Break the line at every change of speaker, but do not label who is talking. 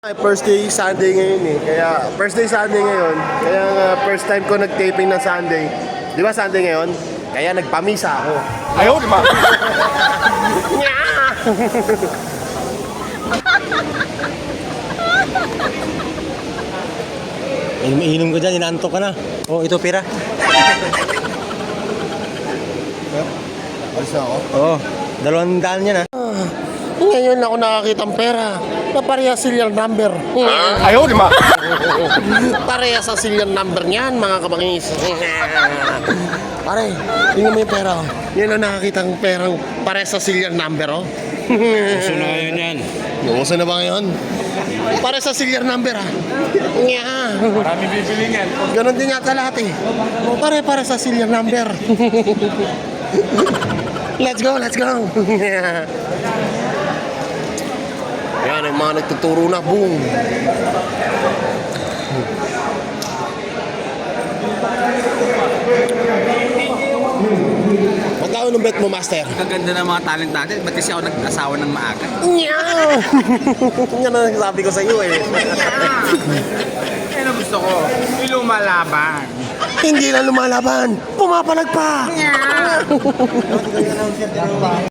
First day Sunday ngayon eh. Kaya first day Sunday ngayon. Kaya first time ko nag-taping ng Sunday. Di ba Sunday ngayon? Kaya nagpamisa ako.
Ayaw, di ba?
Inom ko dyan, inaantok ka na. Oh, ito pira.
Alis na ako.
Oo, 200 yan ha.
Ngayon ako nakakitang pera na pareha serial number.
Ayaw, di ba?
Pareha sa serial number niyan, mga kabangis. Pare, tingnan mo yung pera. Oh. Yan ang nakakitang perang pareha sa serial number. Oh.
Gusto na ngayon yan.
Uso na ba ngayon? Pareha sa serial number ah.
Marami bibiling yan.
Ganon din yata lahat eh. Pare sa serial number. Let's go, let's go. Yan ang mga nagtuturo na. Boom. Magkano ng bet mo, Master?
Kaganda ng mga talent natin. Ba't kasi ako nag-asawa ng maaga?
Yan ang nagsabi ko sa iyo eh.
Yan ang gusto ko. Lumalaban.
Hindi na lumalaban. Pumapalag pa.